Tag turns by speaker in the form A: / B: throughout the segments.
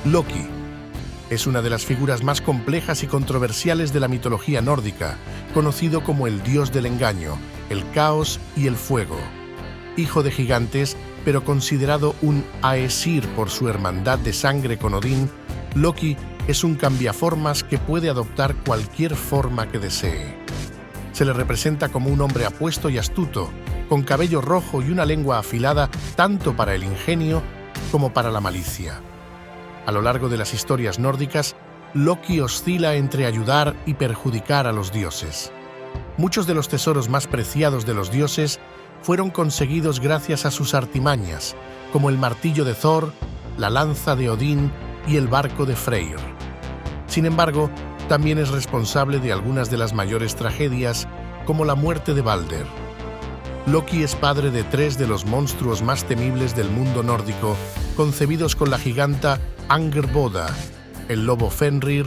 A: Loki es una de las figuras más complejas y controversiales de la mitología nórdica, conocido como el dios del engaño, el caos y el fuego. Hijo de gigantes, pero considerado un Aesir por su hermandad de sangre con Odín, Loki es un cambiaformas que puede adoptar cualquier forma que desee. Se le representa como un hombre apuesto y astuto, con cabello rojo y una lengua afilada tanto para el ingenio como para la malicia. A lo largo de las historias nórdicas, Loki oscila entre ayudar y perjudicar a los dioses. Muchos de los tesoros más preciados de los dioses fueron conseguidos gracias a sus artimañas, como el martillo de Thor, la lanza de Odín y el barco de Freyr. Sin embargo, también es responsable de algunas de las mayores tragedias, como la muerte de Balder. Loki es padre de 3 de los monstruos más temibles del mundo nórdico, concebidos con la giganta Angerboda, el lobo Fenrir,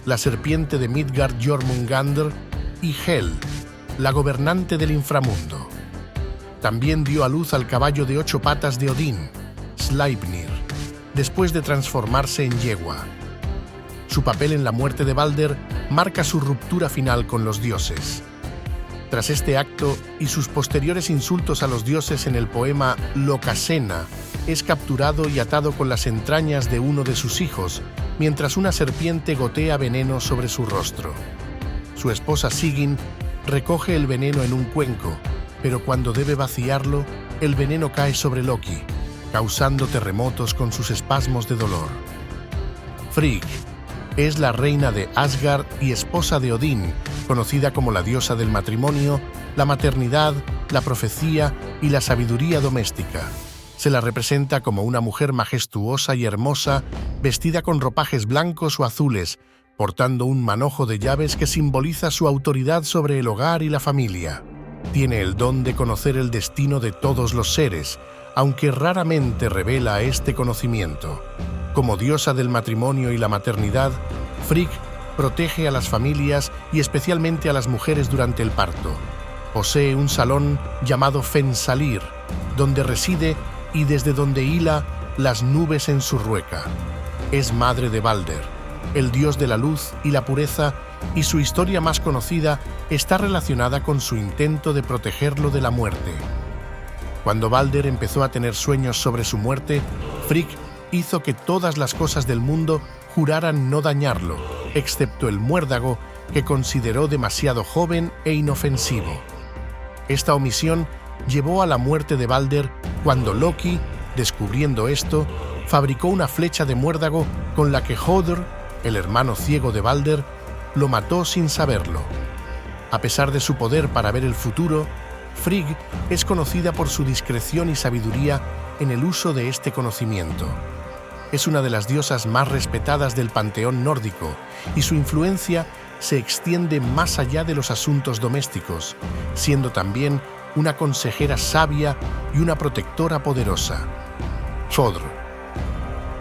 A: la serpiente de Midgard Jormungandr y Hel, la gobernante del inframundo. También dio a luz al caballo de 8 patas de Odín, Sleipnir, después de transformarse en yegua. Su papel en la muerte de Balder marca su ruptura final con los dioses. Tras este acto y sus posteriores insultos a los dioses en el poema Lokasenna, es capturado y atado con las entrañas de uno de sus hijos, mientras una serpiente gotea veneno sobre su rostro. Su esposa Sigyn recoge el veneno en un cuenco, pero cuando debe vaciarlo, el veneno cae sobre Loki, causando terremotos con sus espasmos de dolor. Frigg es la reina de Asgard y esposa de Odín, conocida como la diosa del matrimonio, la maternidad, la profecía y la sabiduría doméstica. Se la representa como una mujer majestuosa y hermosa, vestida con ropajes blancos o azules, portando un manojo de llaves que simboliza su autoridad sobre el hogar y la familia. Tiene el don de conocer el destino de todos los seres, aunque raramente revela este conocimiento. Como diosa del matrimonio y la maternidad, Frigg protege a las familias y especialmente a las mujeres durante el parto. Posee un salón llamado Fensalir, donde reside y desde donde hila las nubes en su rueca. Es madre de Balder, el dios de la luz y la pureza, y su historia más conocida está relacionada con su intento de protegerlo de la muerte. Cuando Balder empezó a tener sueños sobre su muerte, Frigg hizo que todas las cosas del mundo juraran no dañarlo, excepto el muérdago, que consideró demasiado joven e inofensivo. Esta omisión llevó a la muerte de Balder cuando Loki, descubriendo esto, fabricó una flecha de muérdago con la que Hodr, el hermano ciego de Balder, lo mató sin saberlo. A pesar de su poder para ver el futuro, Frigg es conocida por su discreción y sabiduría en el uso de este conocimiento. Es una de las diosas más respetadas del panteón nórdico y su influencia se extiende más allá de los asuntos domésticos, siendo también una consejera sabia y una protectora poderosa. Hodr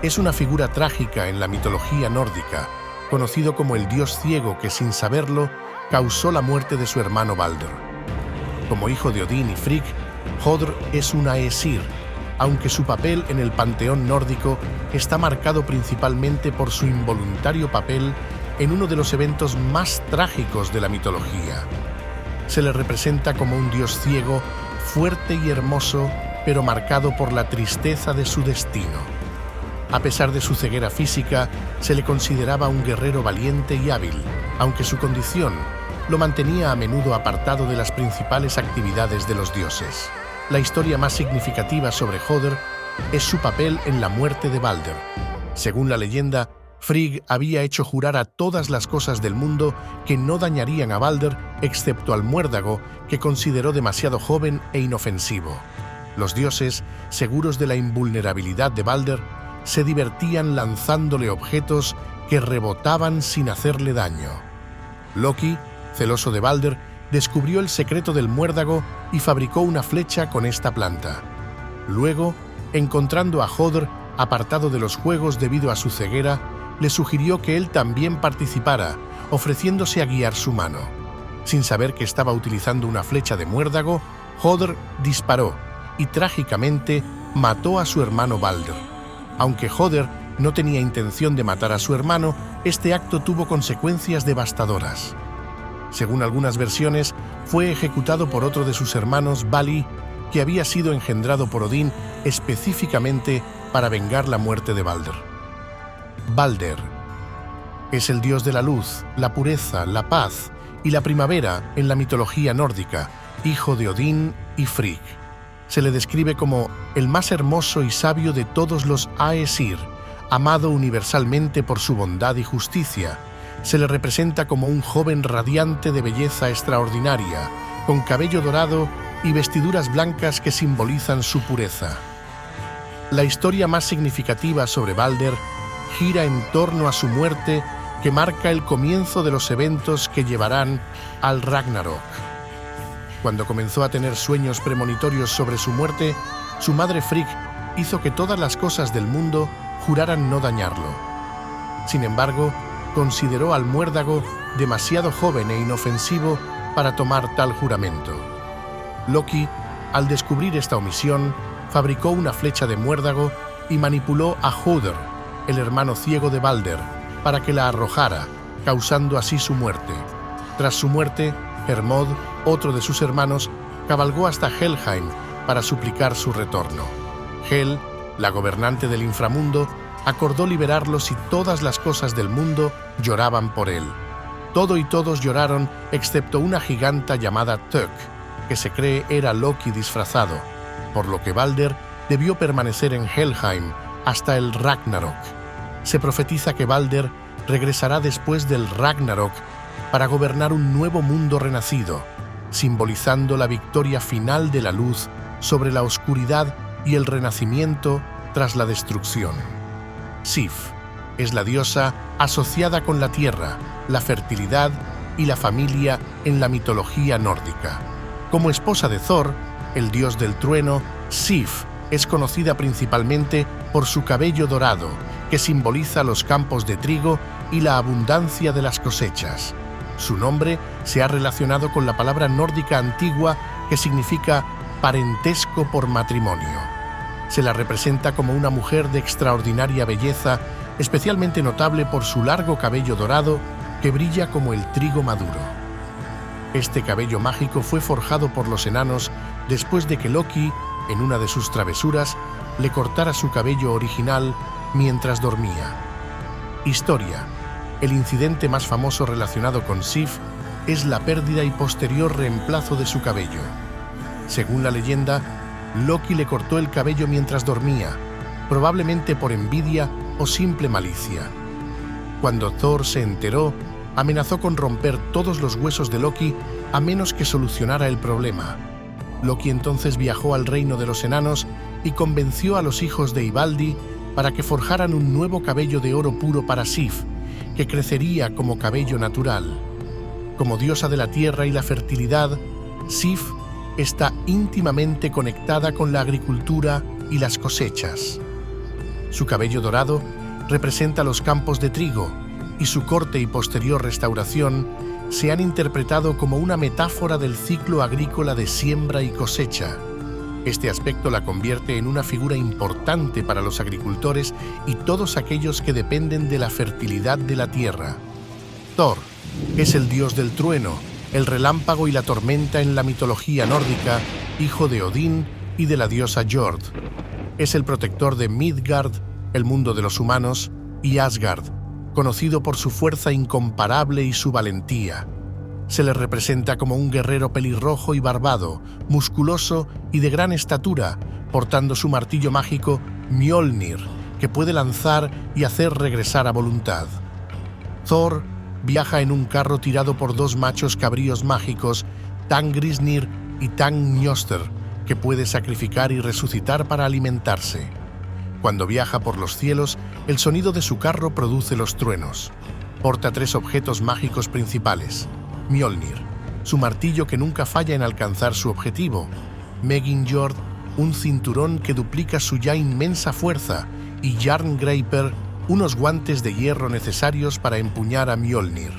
A: es una figura trágica en la mitología nórdica, conocido como el dios ciego que, sin saberlo, causó la muerte de su hermano Balder. Como hijo de Odín y Frigg, Hodr es un Aesir, aunque su papel en el panteón nórdico está marcado principalmente por su involuntario papel en uno de los eventos más trágicos de la mitología. Se le representa como un dios ciego, fuerte y hermoso, pero marcado por la tristeza de su destino. A pesar de su ceguera física, se le consideraba un guerrero valiente y hábil, aunque su condición lo mantenía a menudo apartado de las principales actividades de los dioses. La historia más significativa sobre Hodr es su papel en la muerte de Balder. Según la leyenda, Frigg había hecho jurar a todas las cosas del mundo que no dañarían a Balder, excepto al muérdago, que consideró demasiado joven e inofensivo. Los dioses, seguros de la invulnerabilidad de Balder, se divertían lanzándole objetos que rebotaban sin hacerle daño. Loki, celoso de Balder, descubrió el secreto del muérdago y fabricó una flecha con esta planta. Luego, encontrando a Hodr apartado de los juegos debido a su ceguera, le sugirió que él también participara, ofreciéndose a guiar su mano. Sin saber que estaba utilizando una flecha de muérdago, Hodr disparó y trágicamente mató a su hermano Balder. Aunque Hodr no tenía intención de matar a su hermano, este acto tuvo consecuencias devastadoras. Según algunas versiones, fue ejecutado por otro de sus hermanos, Vali, que había sido engendrado por Odín específicamente para vengar la muerte de Balder. Balder es el dios de la luz, la pureza, la paz y la primavera en la mitología nórdica, hijo de Odín y Frigg. Se le describe como el más hermoso y sabio de todos los Aesir, amado universalmente por su bondad y justicia. Se le representa como un joven radiante de belleza extraordinaria, con cabello dorado y vestiduras blancas que simbolizan su pureza. La historia más significativa sobre Balder gira en torno a su muerte, que marca el comienzo de los eventos que llevarán al Ragnarok. Cuando comenzó a tener sueños premonitorios sobre su muerte, su madre Frigg hizo que todas las cosas del mundo juraran no dañarlo. Sin embargo, consideró al muérdago demasiado joven e inofensivo para tomar tal juramento. Loki, al descubrir esta omisión, fabricó una flecha de muérdago y manipuló a Hoder, el hermano ciego de Balder, para que la arrojara, causando así su muerte. Tras su muerte, Hermod, otro de sus hermanos, cabalgó hasta Helheim para suplicar su retorno. Hel, la gobernante del inframundo, acordó liberarlos y todas las cosas del mundo lloraban por él. Todo y todos lloraron excepto una giganta llamada Tök, que se cree era Loki disfrazado, por lo que Balder debió permanecer en Helheim hasta el Ragnarok. Se profetiza que Balder regresará después del Ragnarok para gobernar un nuevo mundo renacido, simbolizando la victoria final de la luz sobre la oscuridad y el renacimiento tras la destrucción. Sif es la diosa asociada con la tierra, la fertilidad y la familia en la mitología nórdica. Como esposa de Thor, el dios del trueno, Sif es conocida principalmente por su cabello dorado, que simboliza los campos de trigo y la abundancia de las cosechas. Su nombre se ha relacionado con la palabra nórdica antigua que significa parentesco por matrimonio. Se la representa como una mujer de extraordinaria belleza, especialmente notable por su largo cabello dorado que brilla como el trigo maduro. Este cabello mágico fue forjado por los enanos después de que Loki, en una de sus travesuras, le cortara su cabello original mientras dormía. Historia. El incidente más famoso relacionado con Sif es la pérdida y posterior reemplazo de su cabello. Según la leyenda, Loki le cortó el cabello mientras dormía, probablemente por envidia o simple malicia. Cuando Thor se enteró, amenazó con romper todos los huesos de Loki a menos que solucionara el problema. Loki entonces viajó al reino de los enanos y convenció a los hijos de Ivaldi para que forjaran un nuevo cabello de oro puro para Sif, que crecería como cabello natural. Como diosa de la tierra y la fertilidad, Sif está íntimamente conectada con la agricultura y las cosechas. Su cabello dorado representa los campos de trigo y su corte y posterior restauración se han interpretado como una metáfora del ciclo agrícola de siembra y cosecha. Este aspecto la convierte en una figura importante para los agricultores y todos aquellos que dependen de la fertilidad de la tierra. Thor es el dios del trueno, el relámpago y la tormenta en la mitología nórdica, hijo de Odín y de la diosa Jord. Es el protector de Midgard, el mundo de los humanos, y Asgard, conocido por su fuerza incomparable y su valentía. Se le representa como un guerrero pelirrojo y barbado, musculoso y de gran estatura, portando su martillo mágico Mjolnir, que puede lanzar y hacer regresar a voluntad. Thor viaja en un carro tirado por dos machos cabríos mágicos, Tangrisnir y Tangnjoster, que puede sacrificar y resucitar para alimentarse. Cuando viaja por los cielos, el sonido de su carro produce los truenos. Porta tres objetos mágicos principales: Mjolnir, su martillo que nunca falla en alcanzar su objetivo; Megingjord, un cinturón que duplica su ya inmensa fuerza; y Jarngreipr, unos guantes de hierro necesarios para empuñar a Mjolnir.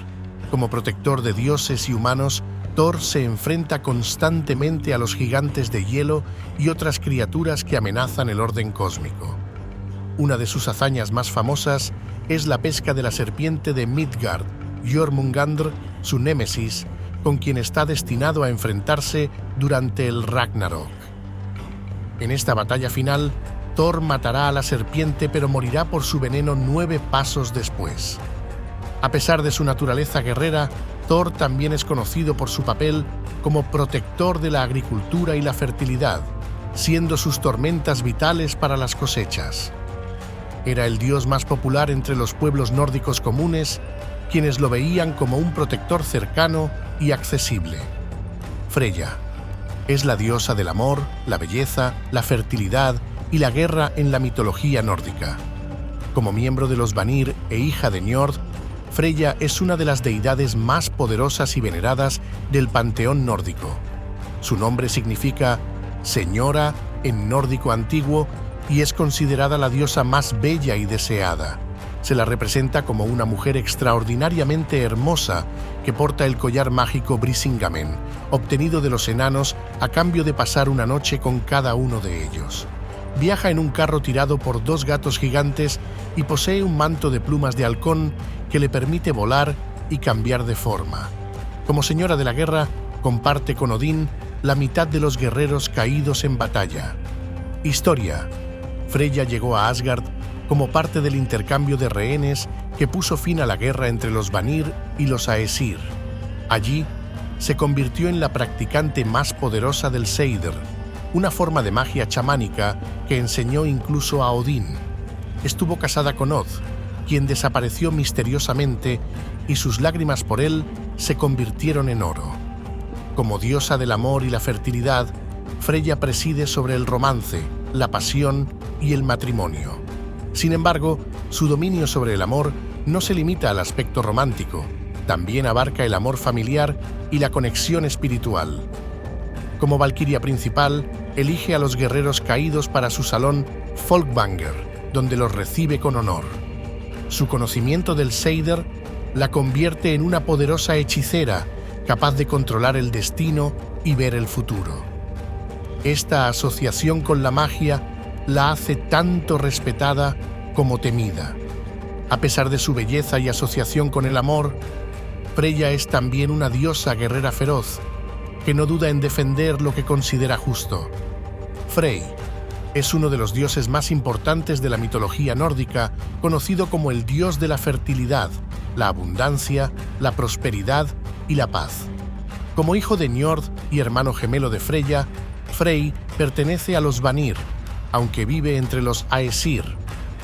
A: Como protector de dioses y humanos, Thor se enfrenta constantemente a los gigantes de hielo y otras criaturas que amenazan el orden cósmico. Una de sus hazañas más famosas es la pesca de la serpiente de Midgard, Jormungandr, su némesis, con quien está destinado a enfrentarse durante el Ragnarok. En esta batalla final, Thor matará a la serpiente, pero morirá por su veneno 9 pasos después. A pesar de su naturaleza guerrera, Thor también es conocido por su papel como protector de la agricultura y la fertilidad, siendo sus tormentas vitales para las cosechas. Era el dios más popular entre los pueblos nórdicos comunes, quienes lo veían como un protector cercano y accesible. Freya es la diosa del amor, la belleza, la fertilidad y la guerra en la mitología nórdica. Como miembro de los Vanir e hija de Njord, Freya es una de las deidades más poderosas y veneradas del panteón nórdico. Su nombre significa señora en nórdico antiguo y es considerada la diosa más bella y deseada. Se la representa como una mujer extraordinariamente hermosa que porta el collar mágico Brisingamen, obtenido de los enanos a cambio de pasar una noche con cada uno de ellos. Viaja en un carro tirado por 2 gatos gigantes y posee un manto de plumas de halcón que le permite volar y cambiar de forma. Como señora de la guerra, comparte con Odín la mitad de los guerreros caídos en batalla. Historia. Freya llegó a Asgard como parte del intercambio de rehenes que puso fin a la guerra entre los Vanir y los Aesir. Allí, se convirtió en la practicante más poderosa del Seidr, una forma de magia chamánica que enseñó incluso a Odín. Estuvo casada con Od, quien desapareció misteriosamente y sus lágrimas por él se convirtieron en oro. Como diosa del amor y la fertilidad, Freya preside sobre el romance, la pasión y el matrimonio. Sin embargo, su dominio sobre el amor no se limita al aspecto romántico, también abarca el amor familiar y la conexión espiritual. Como valquiria principal, elige a los guerreros caídos para su salón Folkvanger, donde los recibe con honor. Su conocimiento del Seidr la convierte en una poderosa hechicera, capaz de controlar el destino y ver el futuro. Esta asociación con la magia la hace tanto respetada como temida. A pesar de su belleza y asociación con el amor, Freya es también una diosa guerrera feroz, que no duda en defender lo que considera justo. Frey es uno de los dioses más importantes de la mitología nórdica, conocido como el dios de la fertilidad, la abundancia, la prosperidad y la paz. Como hijo de Njord y hermano gemelo de Freya, Frey pertenece a los Vanir, aunque vive entre los Aesir.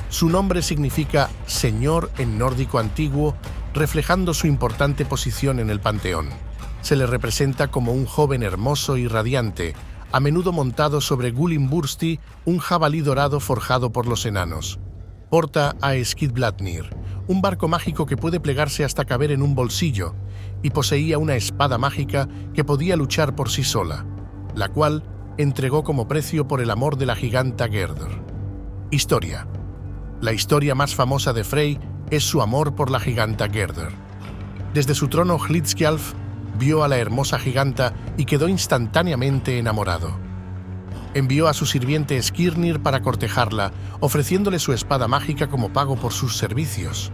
A: Su nombre significa señor en nórdico antiguo, reflejando su importante posición en el panteón. Se le representa como un joven hermoso y radiante, a menudo montado sobre Gulimbursti, un jabalí dorado forjado por los enanos. Porta a Skidbladnir, un barco mágico que puede plegarse hasta caber en un bolsillo, y poseía una espada mágica que podía luchar por sí sola, la cual entregó como precio por el amor de la giganta Gerdr. Historia. La historia más famosa de Frey es su amor por la giganta Gerdr. Desde su trono Hlidskjalf vio a la hermosa giganta y quedó instantáneamente enamorado. Envió a su sirviente Skirnir para cortejarla, ofreciéndole su espada mágica como pago por sus servicios.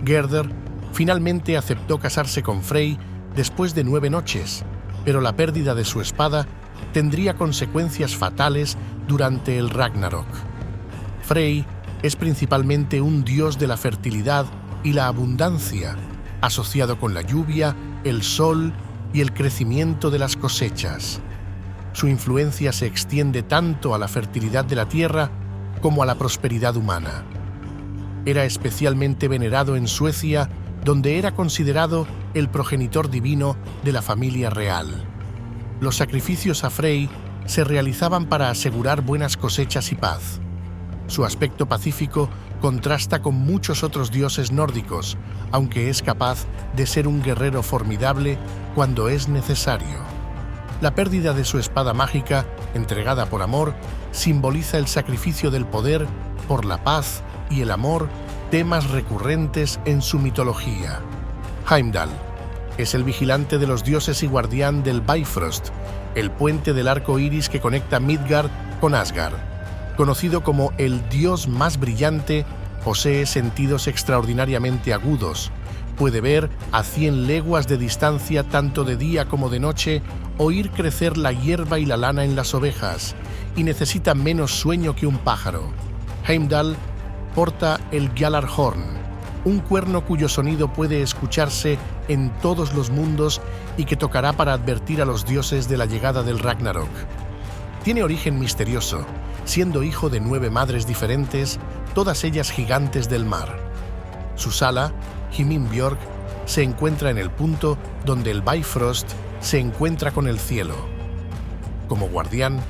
A: Gerdr finalmente aceptó casarse con Frey después de 9 noches, pero la pérdida de su espada tendría consecuencias fatales durante el Ragnarok. Frey es principalmente un dios de la fertilidad y la abundancia, asociado con la lluvia, el sol y el crecimiento de las cosechas. Su influencia se extiende tanto a la fertilidad de la tierra como a la prosperidad humana. Era especialmente venerado en Suecia, donde era considerado el progenitor divino de la familia real. Los sacrificios a Frey se realizaban para asegurar buenas cosechas y paz. Su aspecto pacífico contrasta con muchos otros dioses nórdicos, aunque es capaz de ser un guerrero formidable cuando es necesario. La pérdida de su espada mágica, entregada por amor, simboliza el sacrificio del poder por la paz y el amor, temas recurrentes en su mitología. Heimdall es el vigilante de los dioses y guardián del Bifrost, el puente del arco iris que conecta Midgard con Asgard. Conocido como el dios más brillante, posee sentidos extraordinariamente agudos. Puede ver a 100 leguas de distancia tanto de día como de noche, oír crecer la hierba y la lana en las ovejas, y necesita menos sueño que un pájaro. Heimdall porta el Gjallarhorn, un cuerno cuyo sonido puede escucharse en todos los mundos y que tocará para advertir a los dioses de la llegada del Ragnarok. Tiene origen misterioso, siendo hijo de 9 madres diferentes, todas ellas gigantes del mar. Su sala, Himinbjörg, se encuentra en el punto donde el Bifrost se encuentra con el cielo. Como guardián,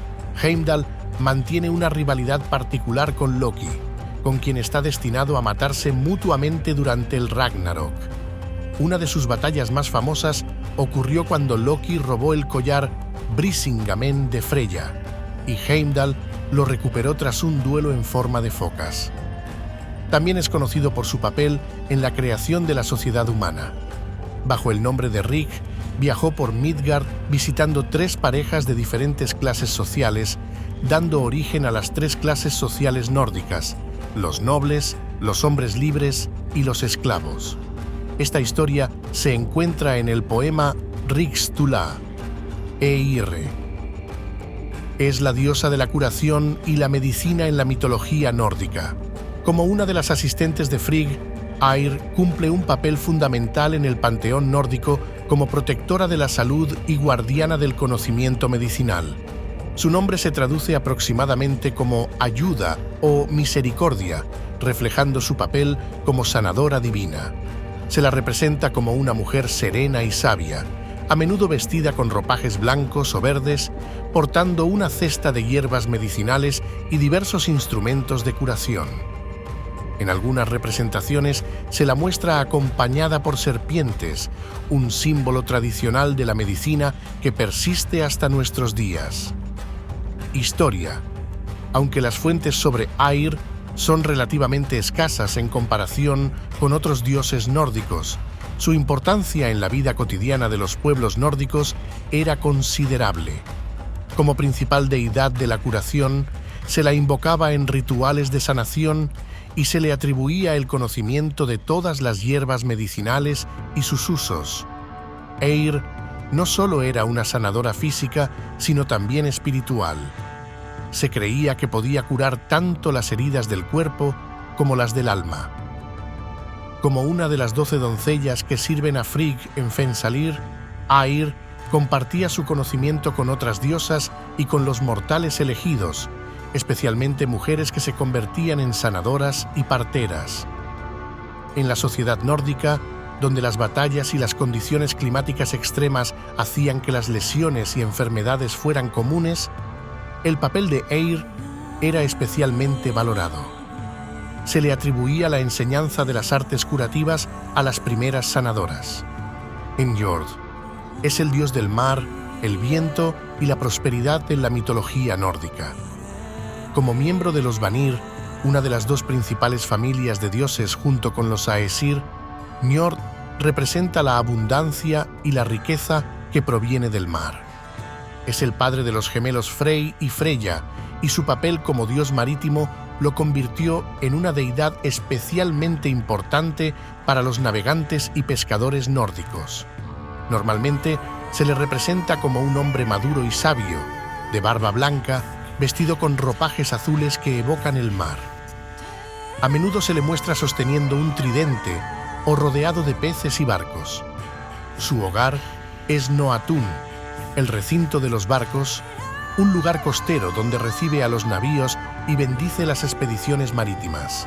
A: Heimdall mantiene una rivalidad particular con Loki, con quien está destinado a matarse mutuamente durante el Ragnarok. Una de sus batallas más famosas ocurrió cuando Loki robó el collar Brisingamen de Freya, y Heimdall lo recuperó tras un duelo en forma de focas. También es conocido por su papel en la creación de la sociedad humana. Bajo el nombre de Rig, viajó por Midgard visitando 3 parejas de diferentes clases sociales, dando origen a las 3 clases sociales nórdicas: los nobles, los hombres libres y los esclavos. Esta historia se encuentra en el poema Ríkstula. Eir es la diosa de la curación y la medicina en la mitología nórdica. Como una de las asistentes de Frigg, Eir cumple un papel fundamental en el panteón nórdico como protectora de la salud y guardiana del conocimiento medicinal. Su nombre se traduce aproximadamente como ayuda o misericordia, reflejando su papel como sanadora divina. Se la representa como una mujer serena y sabia, a menudo vestida con ropajes blancos o verdes, portando una cesta de hierbas medicinales y diversos instrumentos de curación. En algunas representaciones se la muestra acompañada por serpientes, un símbolo tradicional de la medicina que persiste hasta nuestros días. Historia. Aunque las fuentes sobre Eir son relativamente escasas en comparación con otros dioses nórdicos, su importancia en la vida cotidiana de los pueblos nórdicos era considerable. Como principal deidad de la curación, se la invocaba en rituales de sanación y se le atribuía el conocimiento de todas las hierbas medicinales y sus usos. Eir no solo era una sanadora física, sino también espiritual. Se creía que podía curar tanto las heridas del cuerpo como las del alma. Como una de las 12 doncellas que sirven a Frigg en Fensalir, Eir compartía su conocimiento con otras diosas y con los mortales elegidos, especialmente mujeres que se convertían en sanadoras y parteras. En la sociedad nórdica, donde las batallas y las condiciones climáticas extremas hacían que las lesiones y enfermedades fueran comunes, el papel de Eir era especialmente valorado. Se le atribuía la enseñanza de las artes curativas a las primeras sanadoras. Njord es el dios del mar, el viento y la prosperidad en la mitología nórdica. Como miembro de los Vanir, una de las 2 principales familias de dioses junto con los Aesir, Njord representa la abundancia y la riqueza que proviene del mar. Es el padre de los gemelos Frey y Freya, y su papel como dios marítimo lo convirtió en una deidad especialmente importante para los navegantes y pescadores nórdicos. Normalmente se le representa como un hombre maduro y sabio, de barba blanca, vestido con ropajes azules que evocan el mar. A menudo se le muestra sosteniendo un tridente o rodeado de peces y barcos. Su hogar es Noatun, el recinto de los barcos, un lugar costero donde recibe a los navíos y bendice las expediciones marítimas.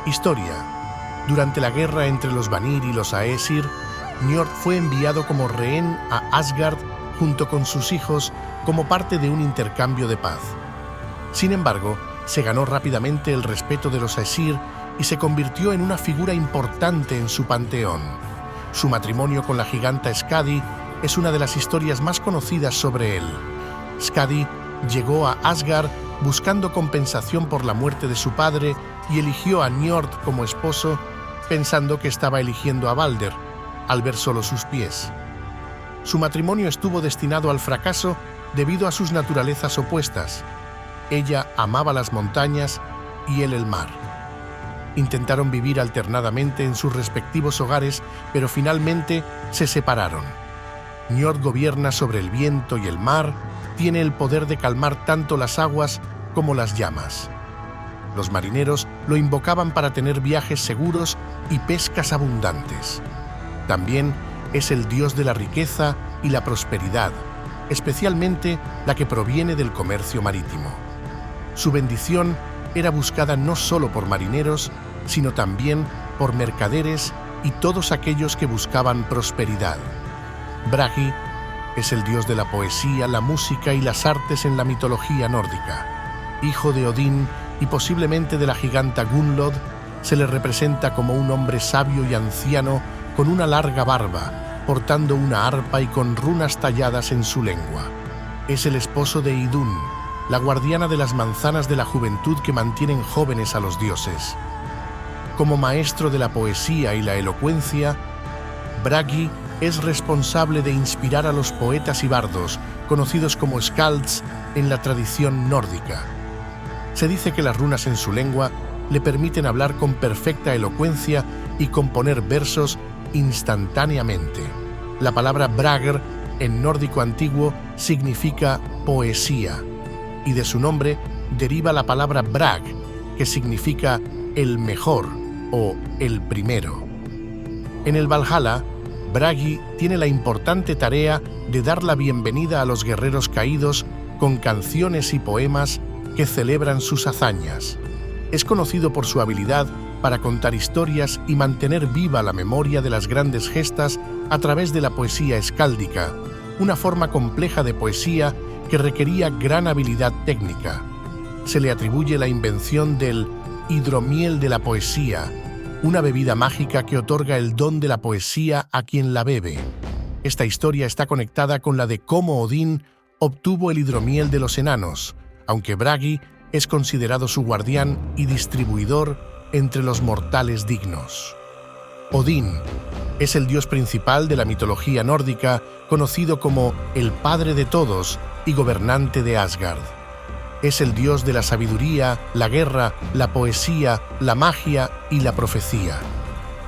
A: Historia. Durante la guerra entre los Vanir y los Aesir, Njord fue enviado como rehén a Asgard junto con sus hijos como parte de un intercambio de paz. Sin embargo, se ganó rápidamente el respeto de los Aesir y se convirtió en una figura importante en su panteón. Su matrimonio con la giganta Skadi es una de las historias más conocidas sobre él. Skadi llegó a Asgard buscando compensación por la muerte de su padre y eligió a Njord como esposo, pensando que estaba eligiendo a Balder, al ver solo sus pies. Su matrimonio estuvo destinado al fracaso debido a sus naturalezas opuestas. Ella amaba las montañas y él el mar. Intentaron vivir alternadamente en sus respectivos hogares, pero finalmente se separaron. Njord gobierna sobre el viento y el mar, tiene el poder de calmar tanto las aguas como las llamas. Los marineros lo invocaban para tener viajes seguros y pescas abundantes. También es el dios de la riqueza y la prosperidad, especialmente la que proviene del comercio marítimo. Su bendición era buscada no solo por marineros, sino también por mercaderes y todos aquellos que buscaban prosperidad. Bragi es el dios de la poesía, la música y las artes en la mitología nórdica. Hijo de Odín y posiblemente de la giganta Gunnlod, se le representa como un hombre sabio y anciano con una larga barba, portando una arpa y con runas talladas en su lengua. Es el esposo de Idunn, la guardiana de las manzanas de la juventud que mantienen jóvenes a los dioses. Como maestro de la poesía y la elocuencia, Bragi es responsable de inspirar a los poetas y bardos, conocidos como skalds en la tradición nórdica. Se dice que las runas en su lengua le permiten hablar con perfecta elocuencia y componer versos instantáneamente. La palabra bragr en nórdico antiguo significa poesía, y de su nombre deriva la palabra brag, que significa el mejor o el primero. En el Valhalla, Bragi tiene la importante tarea de dar la bienvenida a los guerreros caídos con canciones y poemas que celebran sus hazañas. Es conocido por su habilidad para contar historias y mantener viva la memoria de las grandes gestas a través de la poesía escáldica, una forma compleja de poesía que requería gran habilidad técnica. Se le atribuye la invención del hidromiel de la poesía, una bebida mágica que otorga el don de la poesía a quien la bebe. Esta historia está conectada con la de cómo Odín obtuvo el hidromiel de los enanos, aunque Bragi es considerado su guardián y distribuidor entre los mortales dignos. Odín es el dios principal de la mitología nórdica, conocido como el padre de todos y gobernante de Asgard. Es el dios de la sabiduría, la guerra, la poesía, la magia y la profecía.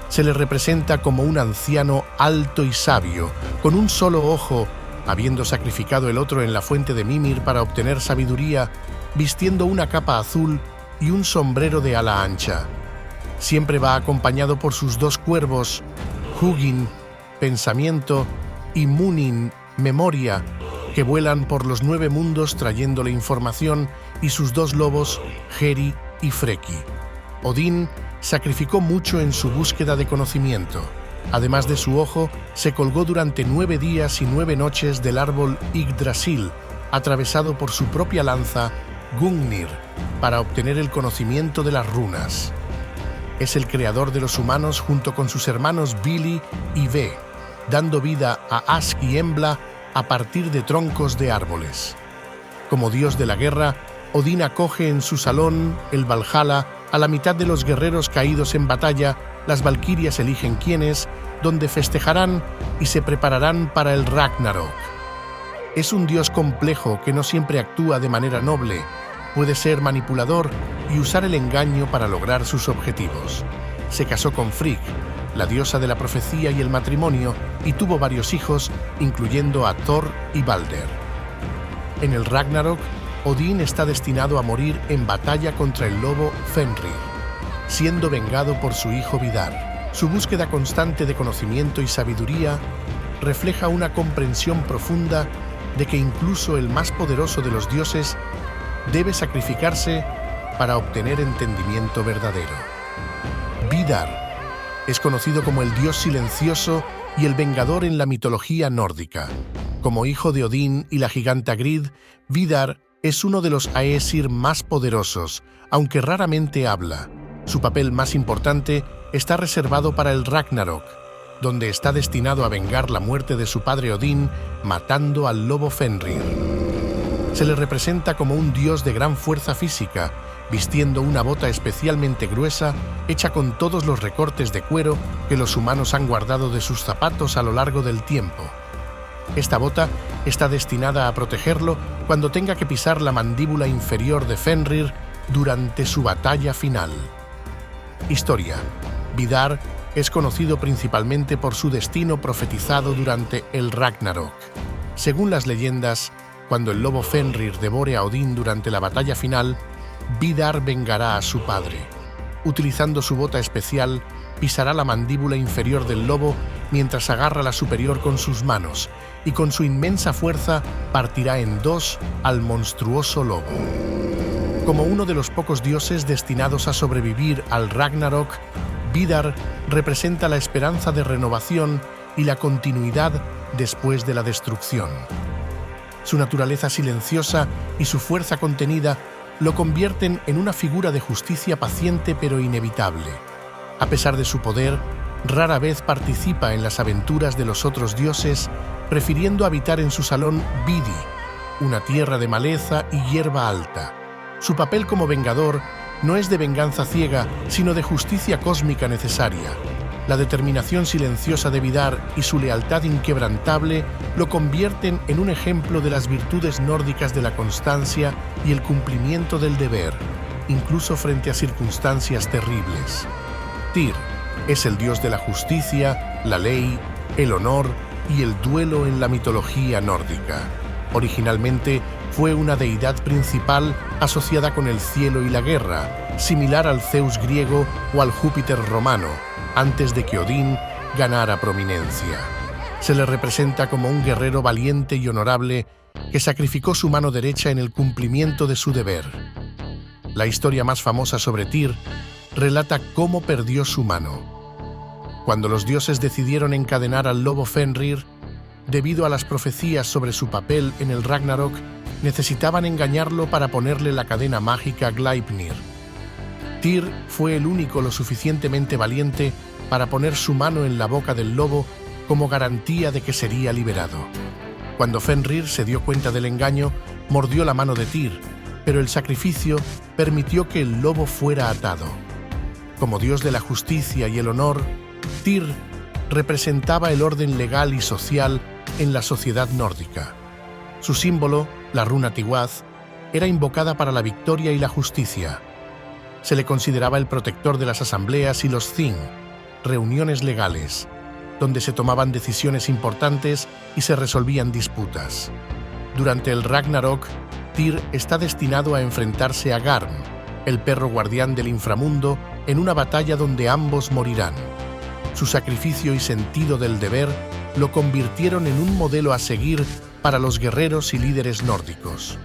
A: Se le representa como un anciano alto y sabio, con un solo ojo, habiendo sacrificado el otro en la fuente de Mimir para obtener sabiduría, vistiendo una capa azul y un sombrero de ala ancha. Siempre va acompañado por sus dos cuervos, Hugin, pensamiento, y Munin, memoria, que vuelan por los 9 mundos trayéndole información, y sus dos lobos, Heri y Freki. Odín sacrificó mucho en su búsqueda de conocimiento. Además de su ojo, se colgó durante 9 días y 9 noches del árbol Yggdrasil, atravesado por su propia lanza, Gungnir, para obtener el conocimiento de las runas. Es el creador de los humanos junto con sus hermanos Vili y Ve, dando vida a Ask y Embla a partir de troncos de árboles. Como dios de la guerra, Odín acoge en su salón, el Valhalla, a la mitad de los guerreros caídos en batalla. Las valquirias eligen quiénes, donde festejarán y se prepararán para el Ragnarok. Es un dios complejo que no siempre actúa de manera noble, puede ser manipulador y usar el engaño para lograr sus objetivos. Se casó con Frigg, la diosa de la profecía y el matrimonio, y tuvo varios hijos, incluyendo a Thor y Balder. En el Ragnarok, Odín está destinado a morir en batalla contra el lobo Fenrir, siendo vengado por su hijo Vidar. Su búsqueda constante de conocimiento y sabiduría refleja una comprensión profunda de que incluso el más poderoso de los dioses debe sacrificarse para obtener entendimiento verdadero. Vidar es conocido como el dios silencioso y el vengador en la mitología nórdica. Como hijo de Odín y la giganta Grid, Vidar es uno de los Aesir más poderosos, aunque raramente habla. Su papel más importante está reservado para el Ragnarok, donde está destinado a vengar la muerte de su padre Odín, matando al lobo Fenrir. Se le representa como un dios de gran fuerza física, vistiendo una bota especialmente gruesa, hecha con todos los recortes de cuero que los humanos han guardado de sus zapatos a lo largo del tiempo. Esta bota está destinada a protegerlo cuando tenga que pisar la mandíbula inferior de Fenrir durante su batalla final. Historia. Vidar es conocido principalmente por su destino profetizado durante el Ragnarok. Según las leyendas, cuando el lobo Fenrir devore a Odín durante la batalla final, Vidar vengará a su padre. Utilizando su bota especial, pisará la mandíbula inferior del lobo mientras agarra la superior con sus manos y con su inmensa fuerza partirá en dos al monstruoso lobo. Como uno de los pocos dioses destinados a sobrevivir al Ragnarok, Vidar representa la esperanza de renovación y la continuidad después de la destrucción. Su naturaleza silenciosa y su fuerza contenida lo convierten en una figura de justicia paciente pero inevitable. A pesar de su poder, rara vez participa en las aventuras de los otros dioses, prefiriendo habitar en su salón Vidi, una tierra de maleza y hierba alta. Su papel como vengador no es de venganza ciega, sino de justicia cósmica necesaria. La determinación silenciosa de Vidar y su lealtad inquebrantable lo convierten en un ejemplo de las virtudes nórdicas de la constancia y el cumplimiento del deber, incluso frente a circunstancias terribles. Tyr es el dios de la justicia, la ley, el honor y el duelo en la mitología nórdica. Originalmente fue una deidad principal asociada con el cielo y la guerra, similar al Zeus griego o al Júpiter romano, antes de que Odín ganara prominencia. Se le representa como un guerrero valiente y honorable que sacrificó su mano derecha en el cumplimiento de su deber. La historia más famosa sobre Tyr relata cómo perdió su mano. Cuando los dioses decidieron encadenar al lobo Fenrir, debido a las profecías sobre su papel en el Ragnarok, necesitaban engañarlo para ponerle la cadena mágica Gleipnir. Tyr fue el único lo suficientemente valiente para poner su mano en la boca del lobo como garantía de que sería liberado. Cuando Fenrir se dio cuenta del engaño, mordió la mano de Tyr, pero el sacrificio permitió que el lobo fuera atado. Como dios de la justicia y el honor, Tyr representaba el orden legal y social en la sociedad nórdica. Su símbolo, la runa Tiwaz, era invocada para la victoria y la justicia. Se le consideraba el protector de las asambleas y los Þing, reuniones legales, donde se tomaban decisiones importantes y se resolvían disputas. Durante el Ragnarok, Tyr está destinado a enfrentarse a Garm, el perro guardián del inframundo, en una batalla donde ambos morirán. Su sacrificio y sentido del deber lo convirtieron en un modelo a seguir para los guerreros y líderes nórdicos.